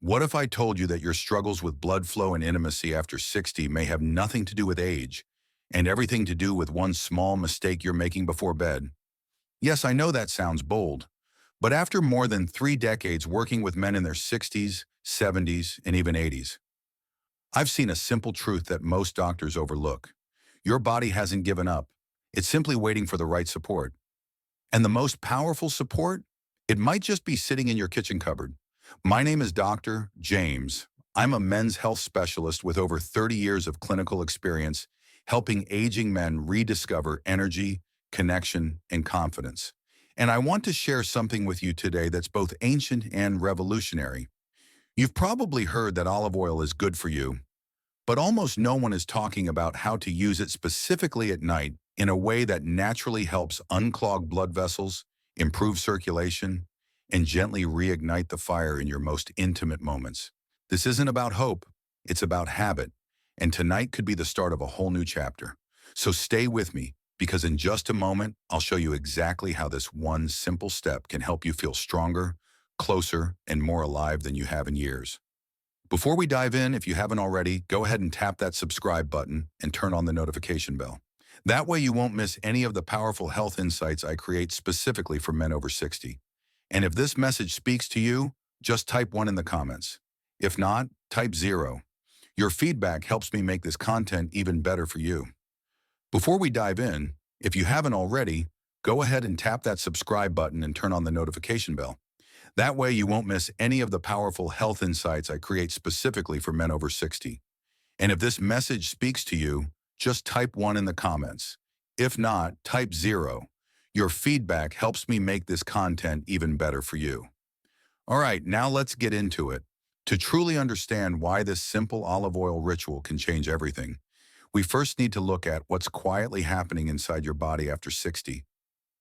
What if I told you that your struggles with blood flow and intimacy after 60 may have nothing to do with age and everything to do with one small mistake you're making before bed? Yes, I know that sounds bold, but after more than 3 decades working with men in their 60s, 70s, and even 80s, I've seen a simple truth that most doctors overlook. Your body hasn't given up. It's simply waiting for the right support. And the most powerful support? It might just be sitting in your kitchen cupboard. My name is Dr. James. I'm a men's health specialist with over 30 years of clinical experience helping aging men rediscover energy, connection, and confidence. And I want to share something with you today that's both ancient and revolutionary. You've probably heard that olive oil is good for you, but almost no one is talking about how to use it specifically at night in a way that naturally helps unclog blood vessels, improve circulation, and gently reignite the fire in your most intimate moments. This isn't about hope, it's about habit, and tonight could be the start of a whole new chapter. So stay with me, because in just a moment, I'll show you exactly how this one simple step can help you feel stronger, closer, and more alive than you have in years. Before we dive in, if you haven't already, go ahead and tap that subscribe button and turn on the notification bell. That way you won't miss any of the powerful health insights I create specifically for men over 60. And if this message speaks to you, just type 1 in the comments. If not, type 0. Your feedback helps me make this content even better for you. Before we dive in, if you haven't already, go ahead and tap that subscribe button and turn on the notification bell. That way you won't miss any of the powerful health insights I create specifically for men over 60. And if this message speaks to you, just type 1 in the comments. If not, type 0. Your feedback helps me make this content even better for you. All right, now let's get into it. To truly understand why this simple olive oil ritual can change everything, we first need to look at what's quietly happening inside your body after 60,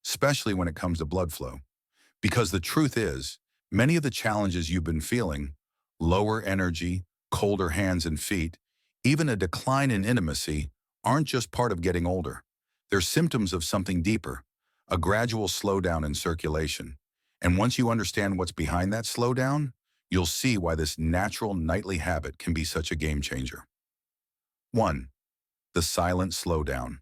especially when it comes to blood flow. Because the truth is, many of the challenges you've been feeling, lower energy, colder hands and feet, even a decline in intimacy, aren't just part of getting older. They're symptoms of something deeper, a gradual slowdown in circulation. And once you understand what's behind that slowdown, you'll see why this natural nightly habit can be such a game changer. 1. The silent slowdown.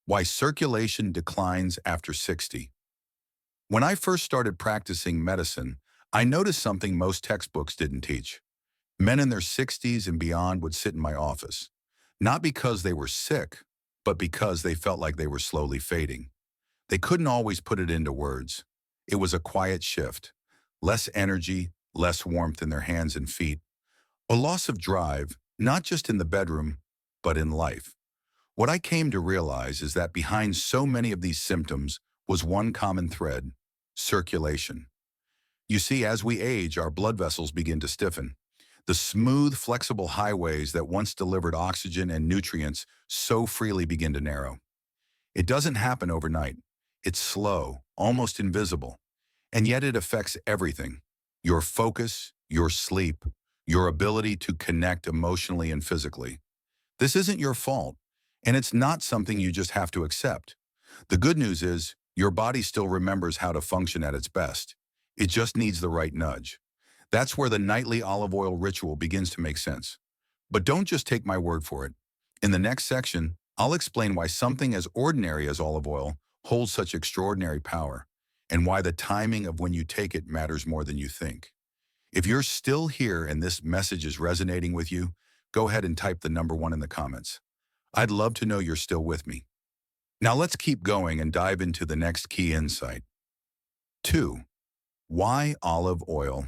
Why circulation declines after 60. When I first started practicing medicine, I noticed something most textbooks didn't teach. Men in their 60s and beyond would sit in my office, not because they were sick, but because they felt like they were slowly fading. They couldn't always put it into words. It was a quiet shift, less energy, less warmth in their hands and feet, a loss of drive, not just in the bedroom, but in life. What I came to realize is that behind so many of these symptoms was one common thread: circulation. You see, as we age, our blood vessels begin to stiffen. The smooth, flexible highways that once delivered oxygen and nutrients so freely begin to narrow. It doesn't happen overnight. It's slow, almost invisible, and yet it affects everything: your focus, your sleep, your ability to connect emotionally and physically. This isn't your fault, and it's not something you just have to accept. The good news is, your body still remembers how to function at its best. It just needs the right nudge. That's where the nightly olive oil ritual begins to make sense. But don't just take my word for it. In the next section, I'll explain why something as ordinary as olive oil holds such extraordinary power, and why the timing of when you take it matters more than you think. If you're still here and this message is resonating with you, go ahead and type the number 1 in the comments. I'd love to know you're still with me. Now let's keep going and dive into the next key insight. 2. Why olive oil?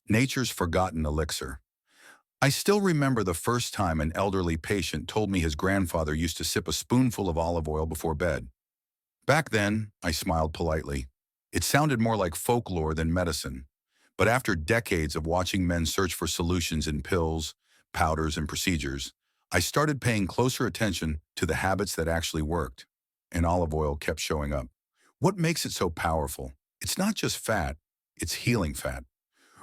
Nature's forgotten elixir. I still remember the first time an elderly patient told me his grandfather used to sip a spoonful of olive oil before bed. Back then, I smiled politely. It sounded more like folklore than medicine. But after decades of watching men search for solutions in pills, powders, and procedures, I started paying closer attention to the habits that actually worked, and olive oil kept showing up. What makes it so powerful? It's not just fat, it's healing fat.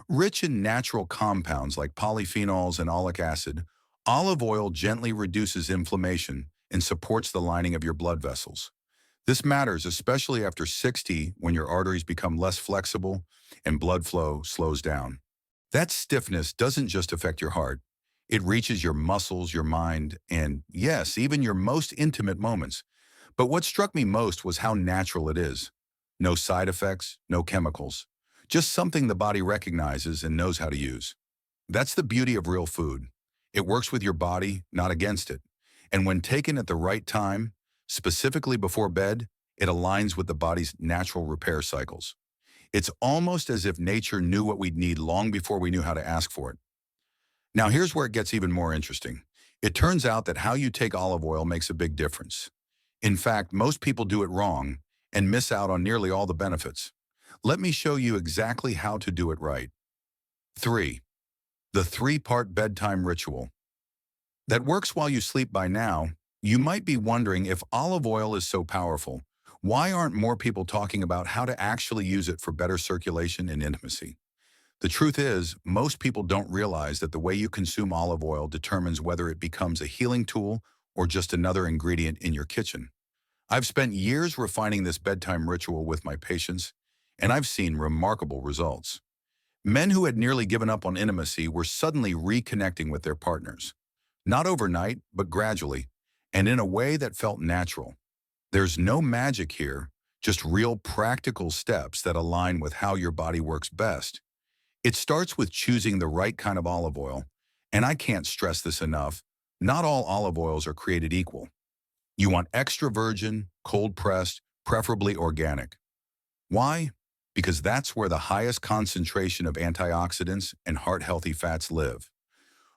Rich in natural compounds like polyphenols and oleic acid, olive oil gently reduces inflammation and supports the lining of your blood vessels. This matters especially after 60, when your arteries become less flexible and blood flow slows down. That stiffness doesn't just affect your heart. It reaches your muscles, your mind, and yes, even your most intimate moments. But what struck me most was how natural it is. No side effects, no chemicals. Just something the body recognizes and knows how to use. That's the beauty of real food. It works with your body, not against it. And when taken at the right time, specifically before bed, it aligns with the body's natural repair cycles. It's almost as if nature knew what we'd need long before we knew how to ask for it. Now here's where it gets even more interesting. It turns out that how you take olive oil makes a big difference. In fact, most people do it wrong and miss out on nearly all the benefits. Let me show you exactly how to do it right. 3. The three-part bedtime ritual. That works while you sleep by now. You might be wondering if olive oil is so powerful. Why aren't more people talking about how to actually use it for better circulation and intimacy? The truth is, most people don't realize that the way you consume olive oil determines whether it becomes a healing tool or just another ingredient in your kitchen. I've spent years refining this bedtime ritual with my patients, and I've seen remarkable results. Men who had nearly given up on intimacy were suddenly reconnecting with their partners. Not overnight, but gradually, and in a way that felt natural. There's no magic here, just real practical steps that align with how your body works best. It starts with choosing the right kind of olive oil, and I can't stress this enough, not all olive oils are created equal. You want extra virgin, cold pressed, preferably organic. Why? Because that's where the highest concentration of antioxidants and heart-healthy fats live.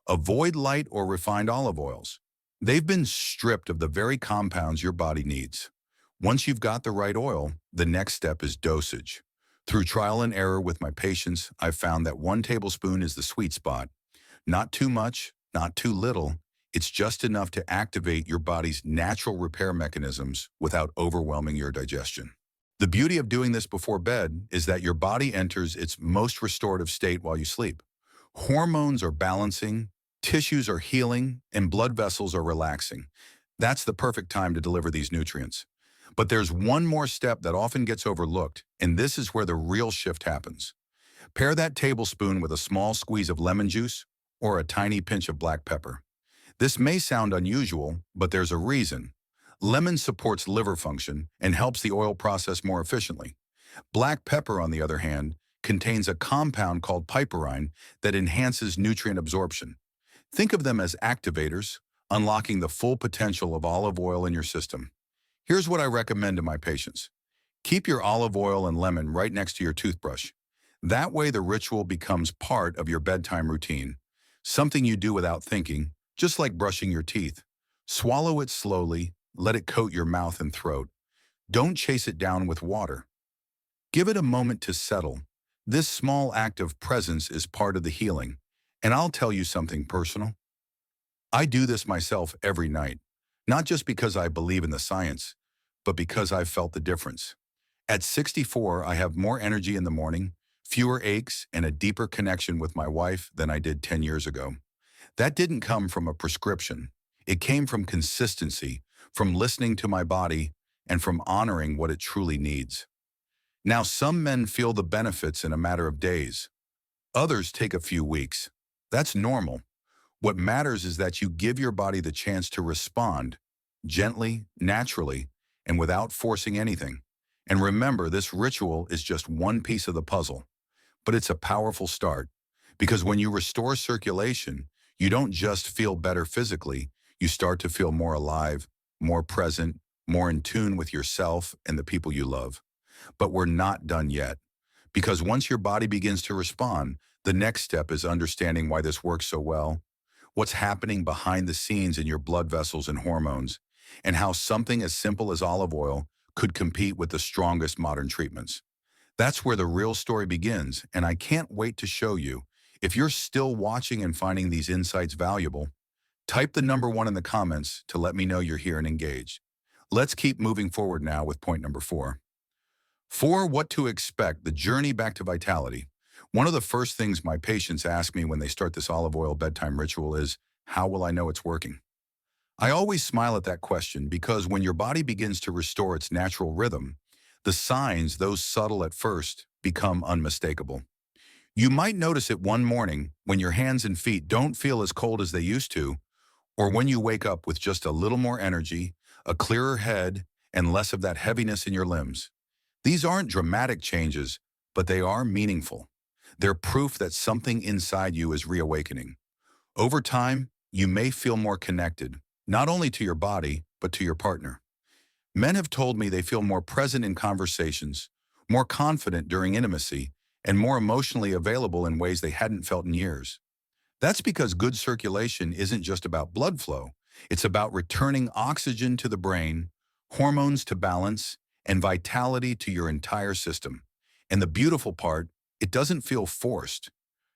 Avoid light or refined olive oils. They've been stripped of the very compounds your body needs. Once you've got the right oil, the next step is dosage. Through trial and error with my patients, I've found that 1 tablespoon is the sweet spot. Not too much, not too little. It's just enough to activate your body's natural repair mechanisms without overwhelming your digestion. The beauty of doing this before bed is that your body enters its most restorative state while you sleep. Hormones are balancing, tissues are healing, and blood vessels are relaxing. That's the perfect time to deliver these nutrients. But there's one more step that often gets overlooked, and this is where the real shift happens. Pair that tablespoon with a small squeeze of lemon juice or a tiny pinch of black pepper. This may sound unusual, but there's a reason. Lemon supports liver function and helps the oil process more efficiently. Black pepper, on the other hand, contains a compound called piperine that enhances nutrient absorption. Think of them as activators, unlocking the full potential of olive oil in your system. Here's what I recommend to my patients. Keep your olive oil and lemon right next to your toothbrush. That way the ritual becomes part of your bedtime routine, something you do without thinking, just like brushing your teeth. Swallow it slowly, let it coat your mouth and throat. Don't chase it down with water. Give it a moment to settle. This small act of presence is part of the healing. And I'll tell you something personal. I do this myself every night, not just because I believe in the science, but because I've felt the difference. At 64, I have more energy in the morning, fewer aches, and a deeper connection with my wife than I did 10 years ago. That didn't come from a prescription. It came from consistency, from listening to my body, and from honoring what it truly needs. Now, some men feel the benefits in a matter of days. Others take a few weeks. That's normal. What matters is that you give your body the chance to respond, gently, naturally, and without forcing anything. And remember, this ritual is just one piece of the puzzle, but it's a powerful start. Because when you restore circulation, you don't just feel better physically, you start to feel more alive, more present, more in tune with yourself and the people you love. But we're not done yet. Because once your body begins to respond, the next step is understanding why this works so well, what's happening behind the scenes in your blood vessels and hormones, and how something as simple as olive oil could compete with the strongest modern treatments. That's where the real story begins, and I can't wait to show you. If you're still watching and finding these insights valuable, type the number 1 in the comments to let me know you're here and engaged. Let's keep moving forward now with point number 4. 4. What to expect, the journey back to vitality. One of the first things my patients ask me when they start this olive oil bedtime ritual is, how will I know it's working? I always smile at that question because when your body begins to restore its natural rhythm, the signs, those subtle at first, become unmistakable. You might notice it one morning when your hands and feet don't feel as cold as they used to, or when you wake up with just a little more energy, a clearer head, and less of that heaviness in your limbs. These aren't dramatic changes, but they are meaningful. They're proof that something inside you is reawakening. Over time, you may feel more connected, not only to your body, but to your partner. Men have told me they feel more present in conversations, more confident during intimacy, and more emotionally available in ways they hadn't felt in years. That's because good circulation isn't just about blood flow. It's about returning oxygen to the brain, hormones to balance, and vitality to your entire system. And the beautiful part, it doesn't feel forced.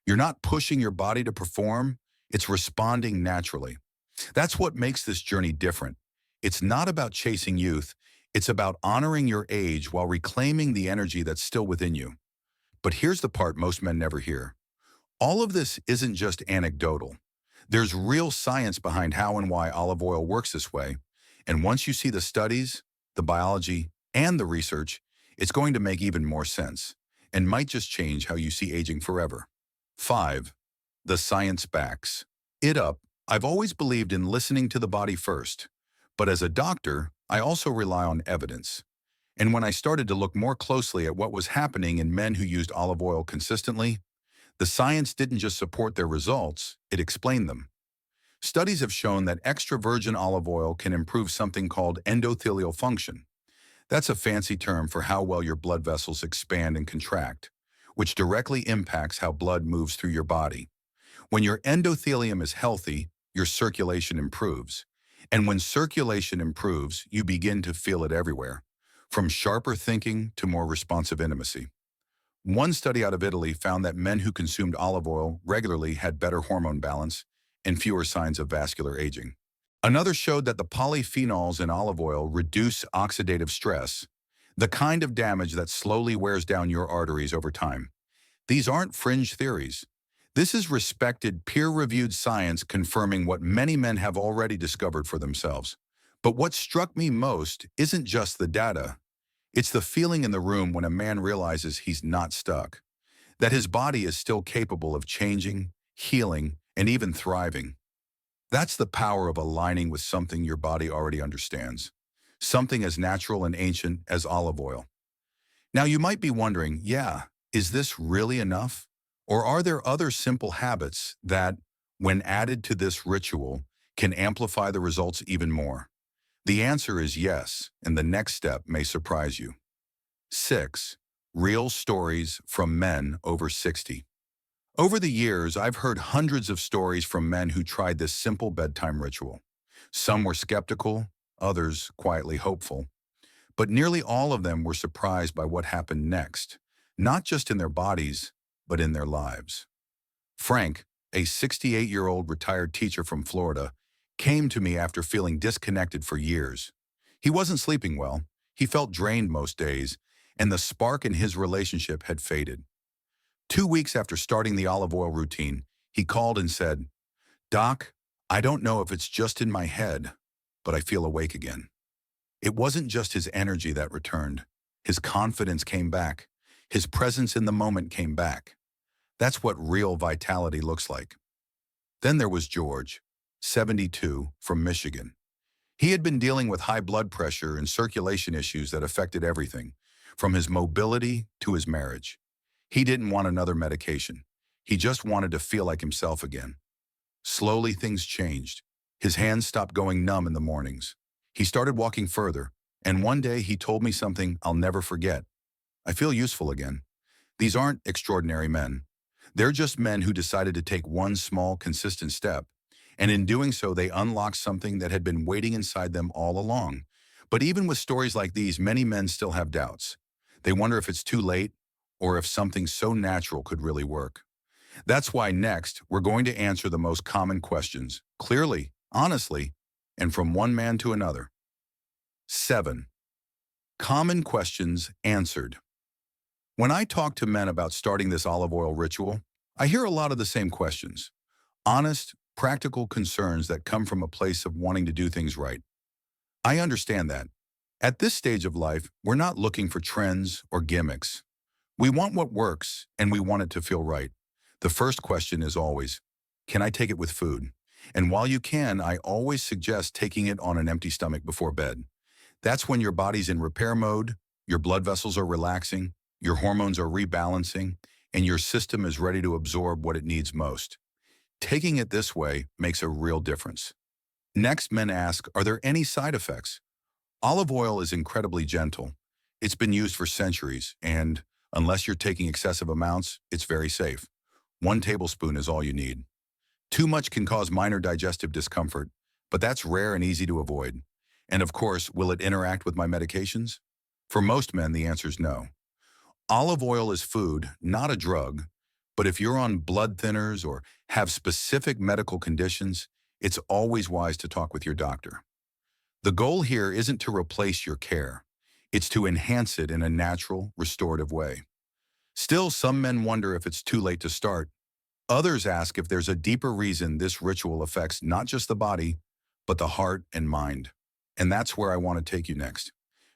You're not pushing your body to perform, it's responding naturally. That's what makes this journey different. It's not about chasing youth, it's about honoring your age while reclaiming the energy that's still within you. But here's the part most men never hear. All of this isn't just anecdotal. There's real science behind how and why olive oil works this way. And once you see the studies, the biology, and the research, it's going to make even more sense and might just change how you see aging forever. 5. The science backs it up. I've always believed in listening to the body first. But as a doctor, I also rely on evidence. And when I started to look more closely at what was happening in men who used olive oil consistently, the science didn't just support their results, it explained them. Studies have shown that extra virgin olive oil can improve something called endothelial function. That's a fancy term for how well your blood vessels expand and contract, which directly impacts how blood moves through your body. When your endothelium is healthy, your circulation improves. And when circulation improves, you begin to feel it everywhere, from sharper thinking to more responsive intimacy. One study out of Italy found that men who consumed olive oil regularly had better hormone balance and fewer signs of vascular aging. Another showed that the polyphenols in olive oil reduce oxidative stress, the kind of damage that slowly wears down your arteries over time. These aren't fringe theories. This is respected, peer-reviewed science confirming what many men have already discovered for themselves. But what struck me most isn't just the data. It's the feeling in the room when a man realizes he's not stuck, that his body is still capable of changing, healing, and even thriving. That's the power of aligning with something your body already understands, something as natural and ancient as olive oil. Now you might be wondering, is this really enough? Or are there other simple habits that, when added to this ritual, can amplify the results even more? The answer is yes, and the next step may surprise you. 6. Real stories from men over 60. Over the years, I've heard hundreds of stories from men who tried this simple bedtime ritual. Some were skeptical, others quietly hopeful. But nearly all of them were surprised by what happened next, not just in their bodies, but in their lives. Frank, a 68-year-old retired teacher from Florida, came to me after feeling disconnected for years. He wasn't sleeping well, he felt drained most days, and the spark in his relationship had faded. 2 weeks after starting the olive oil routine, he called and said, "Doc, I don't know if it's just in my head, but I feel awake again." It wasn't just his energy that returned. His confidence came back. His presence in the moment came back. That's what real vitality looks like. Then there was George, 72, from Michigan. He had been dealing with high blood pressure and circulation issues that affected everything, from his mobility to his marriage. He didn't want another medication. He just wanted to feel like himself again. Slowly things changed. His hands stopped going numb in the mornings. He started walking further, and one day he told me something I'll never forget. "I feel useful again." These aren't extraordinary men. They're just men who decided to take one small, consistent step. And in doing so, they unlocked something that had been waiting inside them all along. But even with stories like these, many men still have doubts. They wonder if it's too late or if something so natural could really work. That's why next, we're going to answer the most common questions, clearly, honestly, and from one man to another. 7. Common questions answered. When I talk to men about starting this olive oil ritual, I hear a lot of the same questions. Honest, practical concerns that come from a place of wanting to do things right. I understand that. At this stage of life, we're not looking for trends or gimmicks. We want what works, and we want it to feel right. The first question is always, can I take it with food? And while you can, I always suggest taking it on an empty stomach before bed. That's when your body's in repair mode, your blood vessels are relaxing, your hormones are rebalancing, and your system is ready to absorb what it needs most. Taking it this way makes a real difference. Next, men ask, are there any side effects? Olive oil is incredibly gentle. It's been used for centuries, and unless you're taking excessive amounts, it's very safe. 1 tablespoon is all you need. Too much can cause minor digestive discomfort, but that's rare and easy to avoid. And of course, will it interact with my medications? For most men, the answer is no. Olive oil is food, not a drug, but if you're on blood thinners or have specific medical conditions, it's always wise to talk with your doctor. The goal here isn't to replace your care. It's to enhance it in a natural, restorative way. Still, some men wonder if it's too late to start. Others ask if there's a deeper reason this ritual affects not just the body, but the heart and mind. And that's where I want to take you next.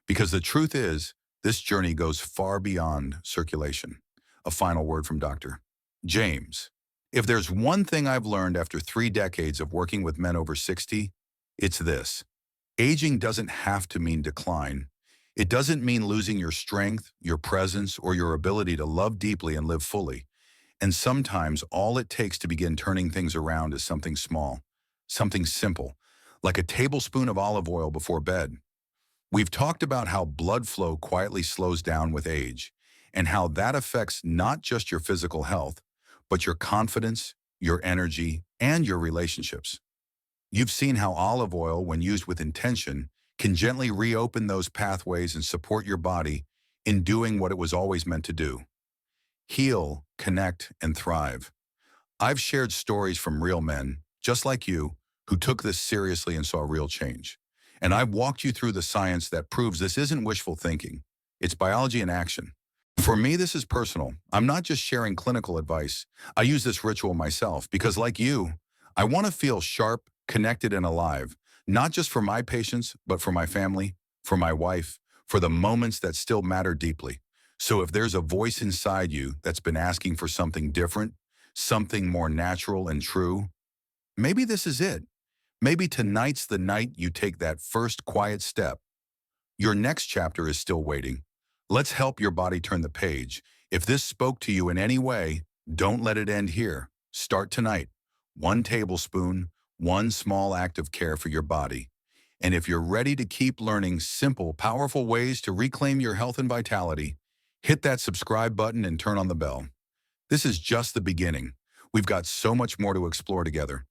Because the truth is, this journey goes far beyond circulation. A final word from Dr. James. If there's one thing I've learned after 3 decades of working with men over 60, it's this. Aging doesn't have to mean decline. It doesn't mean losing your strength, your presence, or your ability to love deeply and live fully. And sometimes all it takes to begin turning things around is something small, something simple, like a tablespoon of olive oil before bed. We've talked about how blood flow quietly slows down with age, and how that affects not just your physical health, but your confidence, your energy, and your relationships. You've seen how olive oil, when used with intention, can gently reopen those pathways and support your body in doing what it was always meant to do: heal, connect, and thrive. I've shared stories from real men, just like you, who took this seriously and saw real change. And I've walked you through the science that proves this isn't wishful thinking. It's biology in action. For me, this is personal. I'm not just sharing clinical advice. I use this ritual myself because, like you, I want to feel sharp, connected, and alive, not just for my patients, but for my family, for my wife, for the moments that still matter deeply. So if there's a voice inside you that's been asking for something different, something more natural and true, maybe this is it. Maybe tonight's the night you take that first quiet step. Your next chapter is still waiting. Let's help your body turn the page. If this spoke to you in any way, don't let it end here. Start tonight. 1 tablespoon, one small act of care for your body. And if you're ready to keep learning simple, powerful ways to reclaim your health and vitality, hit that subscribe button and turn on the bell. This is just the beginning. We've got so much more to explore together.